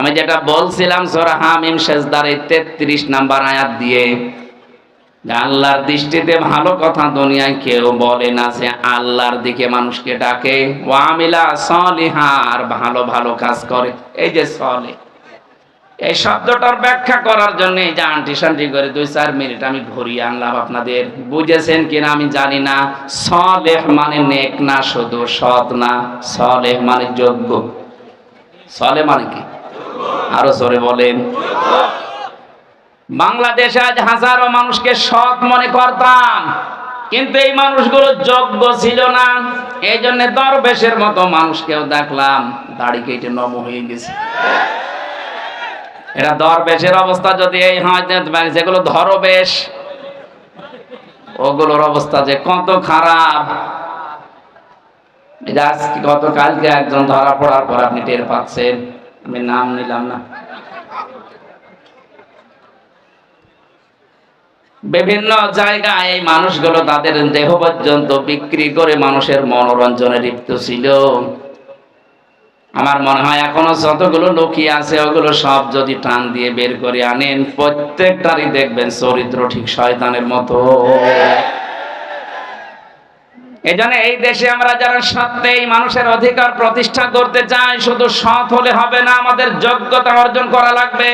আমি যেটা বলছিলাম সূরা হামিম সিজদার 33 নাম্বার আয়াত দিয়ে, আল্লাহর দৃষ্টিতে ভালো কথা দুনিয়ায় কেউ বলে না, যে আল্লাহর দিকে মানুষকে ডাকে, ওয়ামিলা সলিহার, ভালো ভালো কাজ করে। এই যে সলিহ, এই শব্দটার ব্যাখ্যা করার জন্য এই যে আন্টি শান্টি করে 2-4 মিনিট আমি ঘুরিয়ে আনলাম। আপনাদের বুঝেছেন কিনা আমি জানি না। সলেহ মানে নেক না, শুধু সৎ না। সলেহ মানে যোগ্য। সলেহ মানে কি? আরো জোরে বলেন। বাংলাদেশে আজ হাজারো মানুষকে সৎ মনে করতাম, কিন্তু এই মানুষগুলো যোগ্য ছিল না। এই জন্য দরবেশের মতো মানুষকেও দেখলাম দাড়ি কেটে নম হয়ে গেছে। এরা দরবেশের অবস্থা যদি এই হয়, যেগুলো ধরবেশ ওগুলোর অবস্থা যে কত খারাপ। গতকালকে একজন ধরা পড়ার পর আপনি টের পাচ্ছেন, আমি নাম নিলাম না। বিভিন্ন জায়গায় এই মানুষগুলো তাদের দেহ পর্যন্ত বিক্রি করে মানুষের মনোরঞ্জনে লিপ্ত ছিল। আমার মনে হয় এখনো যতগুলো লোকই আছে ওগুলো সব যদি টান দিয়ে বের করে আনেন, প্রত্যেকটারই দেখবেন চরিত্র ঠিক শয়তানের মতো। এজন্য এই দেশে আমরা যারা সত্যি এই মানুষের অধিকার প্রতিষ্ঠা করতে চাই, শুধু সৎ হলে হবে না, আমাদের যোগ্যতা অর্জন করা লাগবে।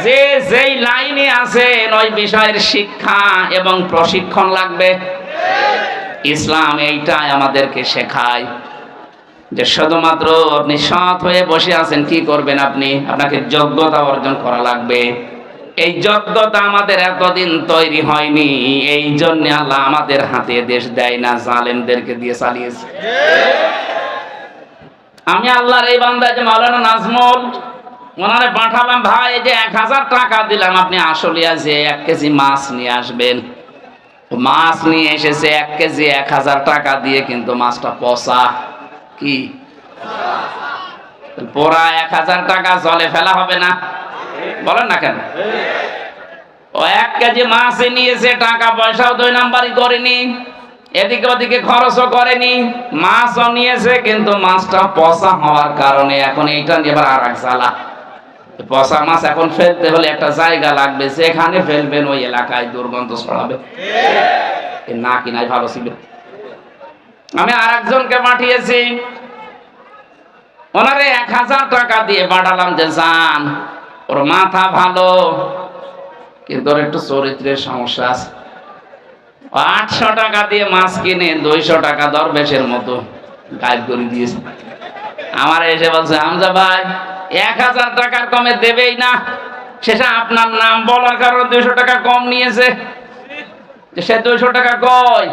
যে যেই লাইনে আছেন ওই বিষয়ের শিক্ষা এবং প্রশিক্ষণ লাগবে। ইসলাম এইটাই আমাদেরকে শেখায় যে শুধুমাত্র আপনি সৎ হয়ে বসে আছেন, কি করবেন আপনি? আপনাকে যোগ্যতা অর্জন করা লাগবে। এই যোগ্যতা আমাদের এতদিন তৈরি হয়নি, এই জন্য আল্লাহ আমাদের হাতে দেশ দেয় না, জালেমদেরকে দিয়ে চালিয়েছে। আমি আল্লাহর এই বান্দা যে মাওলানা নাজমুল, ওনারে পাঠালাম, ভাই এই যে 1000 টাকা দিলাম, আপনি আসলিয়া যে 1 কেজি মাছ নিয়ে আসবেন। মাছ নিয়ে এসেছে 1 কেজি 1000 টাকা দিয়ে, কিন্তু মাছটা পচা। কি পুরা 1000 টাকা জলে ফেলা হবে না? বলেন না কেন? ও 1 কেজি মাছ নিয়েছে, টাকা পয়সাও 2 নাম্বারই করেনি, এদিকে ওদিকে খরচও করেনি, মাছও নিয়েছে, কিন্তু মাছটা পচা হওয়ার কারণে এখন এইটা নিয়ে আবার আর এক জ্বালা। পচা মাছ এখন ফেলতে হলে একটা জায়গা লাগবে, যেখানে ফেলবেন ওই এলাকায় দুর্গন্ধ ছড়াবে। না কিনাই ভালো ছিল। আমি আর একজনকে পাঠিয়েছি, ওনারে 1000 টাকা দিয়ে পাঠালাম যে যান, ওর মাথা ভালো কিন্তু ওর একটু চরিত্রের সমস্যা আছে। 800 টাকা দিয়ে মাছ কিনে 200 টাকা দরবেশের মতো গায়েব করে দিয়েছে। আমার এসে বলছে, হামজা ভাই 1000 টাকার কমে দেবেই না, শেষে আপনার নাম বলার কারণে 200 টাকা কম নিয়েছে। সে 200 টাকা কই?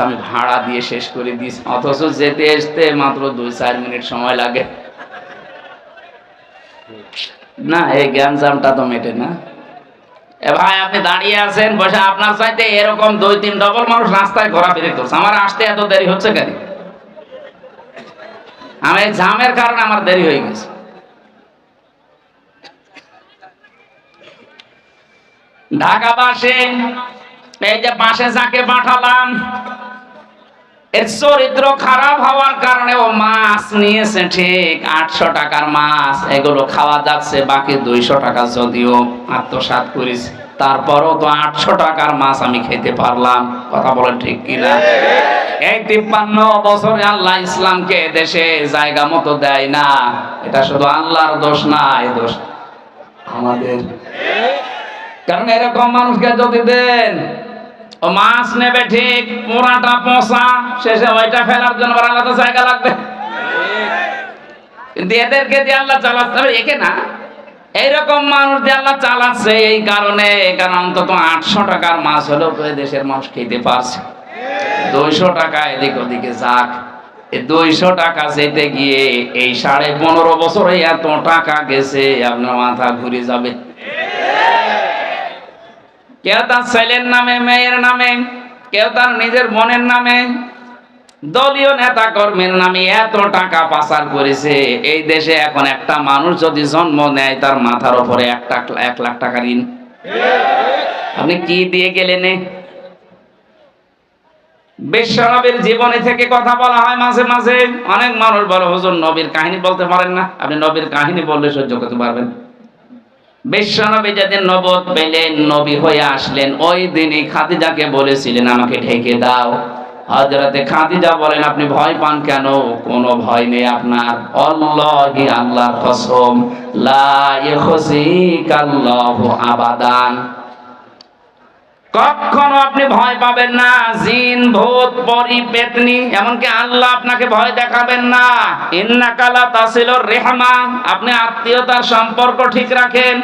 আমি ভাড়া দিয়ে শেষ করে দিয়েছি, অথচ যেতে আসতে মাত্র 2-4 মিনিট সময় লাগে। না, এই গ্যাঞ্জামটা তো মেটে না। এ ভাই আপনি দাঁড়িয়ে আছেন, বসে আপনার চাইতে এরকম 2-3 ডবল মানুষ রাস্তায় ঘোরাফেরা করছে, আমার আসতে এত দেরি হচ্ছে কেন? আমি জামের কারণে আমার দেরি হয়ে গেছে। ঢাকা বাসে এই যে বাসে যাকে পাঠালাম, এর চরিত্র খারাপ হওয়ার কারণে ও মাছ নিয়েছে ঠিক 800 টাকার মাছ, এগুলো খাওয়া যাচ্ছে, বাকি 200 টাকা যদিও আত্মসাৎ করেছে, তারপরও তো 800 টাকার মাছ আমি খেতে পারলাম। কথা বলেন ঠিক কিনা? এই 53 বছরে আল্লাহ ইসলামকে দেশে জায়গা মতো দেয় না, এটা শুধু আল্লাহর দোষ না, এই দোষ আমাদের। কারণ এরকম মানুষকে যদি দেন, ও মাছ নেবে ঠিক, পুরাটা পচা, শেষে ওইটা ফেলার জন্য আলাদা জায়গা লাগবে। কিন্তু এদেরকে দিয়ে আল্লাহ চালাচ্ছে, একে না, এইরকম মানুষ দিয়ে আল্লাহ চালাচ্ছে এই কারণে, কারণ অন্তত 800 টাকার মাছ হলেও তো দেশের মানুষ খেতে পারছে। 200 টাকা এদিক ওদিকে যাক, এই 200 টাকা যেতে গিয়ে এই 15.5 বছরে এত টাকা গেছে, আপনার মাথা ঘুরে যাবে। কেউ তার ছেলের নামে, মেয়ের নামে, কেউ তার নিজের বোনের নামে, দলীয় নেতা কর্মীর নামে এত টাকা পাচার করেছে। এই দেশে এখন একটা মানুষ যদি জন্ম নেয়, তার মাথার উপরে 1 লাখ টাকা ঋণ। আপনি কি দিয়ে গেলেন? বিশ্বনবীর জীবনী থেকে কথা বলা হয় মাঝে মাঝে। অনেক মানুষ বলে হুজুর নবীর কাহিনী বলতে পারেন না, আপনি নবীর কাহিনী বললে সহ্য করতে পারবেন। বিশ্বনবী যেদিন নবুয়ত পেলেন, নবী হয়ে আসলেন, ওই দিনই খাদিজাকে বলেছিলেন আমাকে ঢেকে দাও। হযরতে খাদিজা বলেন আপনি ভয় পান কেন? কোনো ভয় নেই আপনার। আল্লাহি, আল্লাহর কসম, লা ইয়াখজিকাল্লাহু আবাদান, কখনো আপনি ভয় পাবেন না। জিন, ভূত, পরী, পেতনি, এমনকি আল্লাহ আপনাকে ভয় দেখাবেন না। ইন্নাকা লা তাসিলুর রিহমা, আপনি আত্মীয়তার সম্পর্ক ঠিক রাখেন।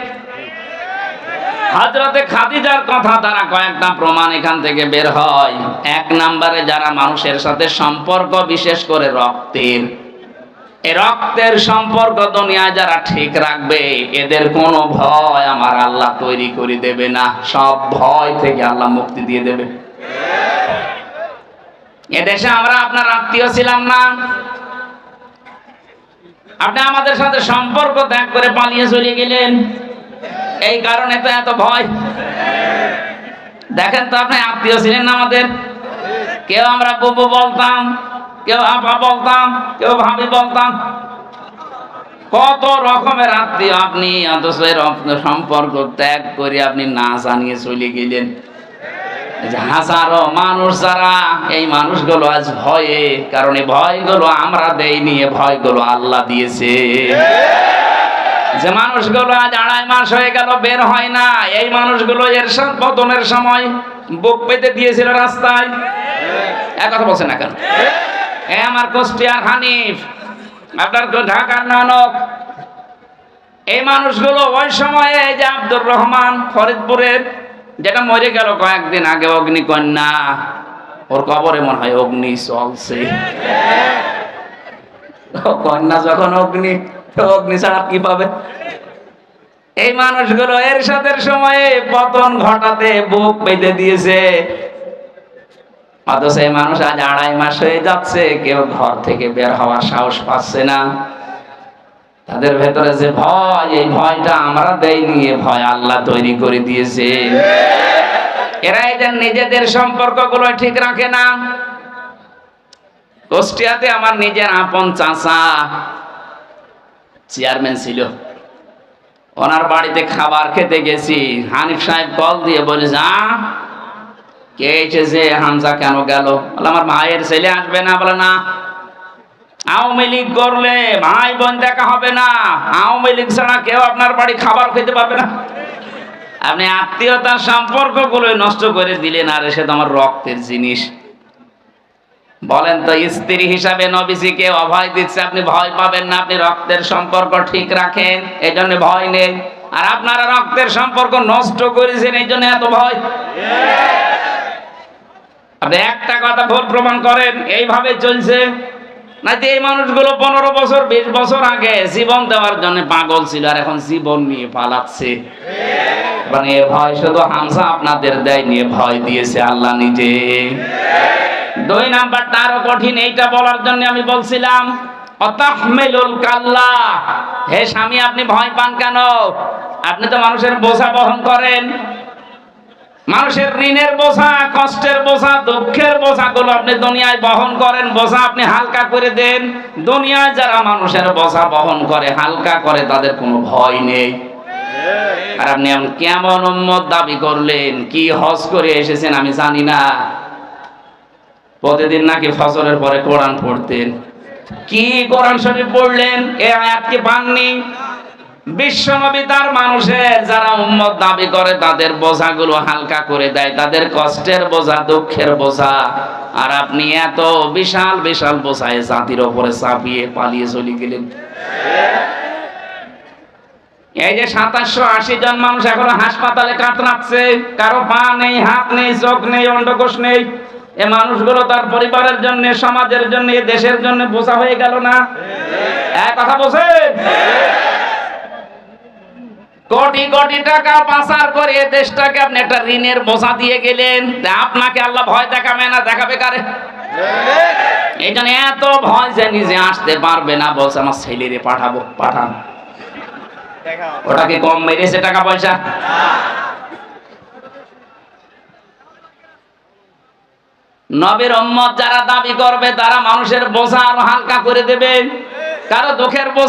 হযরতে খাদিজার কথা দ্বারা কয়েকটা প্রমাণ এখান থেকে বের হয়। এক নম্বরে, যারা মানুষের সাথে সম্পর্ক, বিশেষ করে রক্তের, এই রক্তের সম্পর্ক দুনিয়ায় যারা ঠিক রাখবে, এদের কোনো ভয় আমার আল্লাহ তৈরি করে দেবে না। সব ভয় থেকে আল্লাহ মুক্তি দিয়ে দেবে। এদেশে আমরা আপনার আত্মীয় ছিলাম না, আপনি আমাদের সাথে সম্পর্ক ত্যাগ করে পালিয়ে চলে গেলেন, এই কারণে তো এত ভয়। দেখেন তো, আপনি আত্মীয় ছিলেন না আমাদের। কেউ আমরা বুবু বলতাম, কেউ আপা বলতাম, কেউ ভাবি বলতাম, কত রকমের আত্মীয় আপনি, অথচ এর সম্পর্ক ত্যাগ করে আপনি না জানিয়ে চলে গেলেন। হাজারো মানুষ যারা, এই মানুষগুলো আজ ভয়ে, কারণ এই ভয়গুলো আমরা দেইনি, এই ভয়গুলো আল্লাহ দিয়েছে। যে মানুষগুলো আজ 2.5 মাস হয়ে গেল বের হয় না, এই মানুষগুলো এরশাদ পতনের সময় বুক পেতে দিয়েছিল রাস্তায়। এক কথা বলছেন না কেন? আমার কুষ্টিয়ার হানিফ, আপনার ঢাকার নানক, এই মানুষগুলো ওই সময়ে, এই যে আব্দুর রহমান ফরিদপুরের, যেটা মরে গেল কয়েকদিন আগে, অগ্নিকন্যা, ওর কবরে মনে হয় অগ্নি চলছে। কন্যা যখন অগ্নি, অগ্নি ছাড়া কি পাবে? এই মানুষগুলো এরশাদের সময়ে পতন ঘটাতে বুক পেতে দিয়েছে, অথচ এই মানুষ আজ 2.5 মাস হয়ে যাচ্ছে, কেউ ঘর থেকে বের হওয়ার সাহস পাচ্ছে না। তাদের ভেতরে যে ভয়, এই ভয়টা আমরা দেইনি, এই ভয় আল্লাহ তৈরি করে দিয়েছে। এরা এদের নিজেদের সম্পর্কগুলো ঠিক রাখে না। কুষ্টিয়াতে আমার নিজের আপন চাচা চেয়ারম্যান ছিল, ওনার বাড়িতে খাবার খেতে গেছি, হানিফ সাহেব কল দিয়ে বলে যা কে এসেছে, হামজা কেন গেল? বলে আমার ভাইয়ের ছেলে আসবে না। বলে না, আওয়ামী লীগ করলে ভাই বোন দেখা হবে না, আওয়ামী লীগ ছাড়া কেউ আপনার বাড়ি খাবার খেতে পারবে না। আপনি আত্মীয়তার সম্পর্কগুলো নষ্ট করে দিলেন, আর সে তো আমার রক্তের জিনিস। বলেন তো, স্ত্রী হিসাবে নবীজিকে অভয় দিচ্ছে, আপনি ভয় পাবেন না, আপনি রক্তের সম্পর্ক ঠিক রাখেন, এই জন্য ভয় নেই। আর আপনারা রক্তের সম্পর্ক নষ্ট করেছেন, এই জন্য এত ভয়। আপনি একটা কথা ভুল প্রমাণ করেন, এইভাবে চলছে না যে এই মানুষগুলো 15 বছর 20 বছর আগে জীবন দেওয়ার জন্য পাগল ছিল, আর এখন জীবন নিয়ে পালাচ্ছে। মানে ভয় শুধু হামজা আপনাদের দেয়, নিয়ে ভয় দিয়েছে আল্লাহ নিজে। 2 নাম্বারটা আরো কঠিন, এইটা বলার জন্য আমি বলছিলাম অতাহমিলুল কাল্লা, হে স্বামী আপনি ভয় পান কেন? আপনি তো মানুষের বোঝা বহন করেন, মানুষের ঋণের বোঝা, কষ্টের বোঝা, দুঃখের বোঝাগুলো আপনি দুনিয়ায় বহন করেন, বোঝা আপনি হালকা করে দেন। দুনিয়ায় যারা মানুষের বোঝা বহন করে, হালকা করে, তাদের কোনো ভয় নেই। আর আপনি কেমন উম্মত দাবি করলেন? কি হজ করে এসেছেন আমি জানি না, প্রতিদিন নাকি ফজরের পরে কোরআন পড়তেন। কি কোরআন শরীফ পড়লেন? এই আয়াত কি পাননি? বিশ্বনবী তার মানুষের যারা উম্মত দাবি করে, তাদের বোঝাগুলো হালকা করে দেয়, তাদের কষ্টের বোঝা, দুঃখের বোঝা। আর আপনি এত বিশাল বিশাল বোঝায় জাতির ওপরে চাপিয়ে পালিয়ে চলে গেলেন। এই যে 2780 জন মানুষ এখনো হাসপাতালে কাতরাচ্ছে, কারো পা নেই, হাত নেই, চোখ নেই, অন্ডকোষ নেই। এই মানুষগুলো তার পরিবারের জন্য, সমাজের জন্য, দেশের জন্য বোঝা হয়ে গেল না? এক কথা বলছেন? কোটি কোটি টাকা পাচার করে দেশটাকে আপনি একটা ঋণের বোঝা দিয়ে গেলেন। আপনাকে আল্লাহ ভয় দেখাবে না, দেখাবে কারে? এই জন্য এত ভয় যে নিজে আসতে পারবে না, বলছে আমার ছেলেরে পাঠাবো। পাঠান, ওটাকে কম মেরেছে টাকা পয়সা? নবীর উম্মত যারা দাবি করবে তারা মানুষের বোঝা আরো হালকা করে দেবে, কারো দুঃখের বোঝা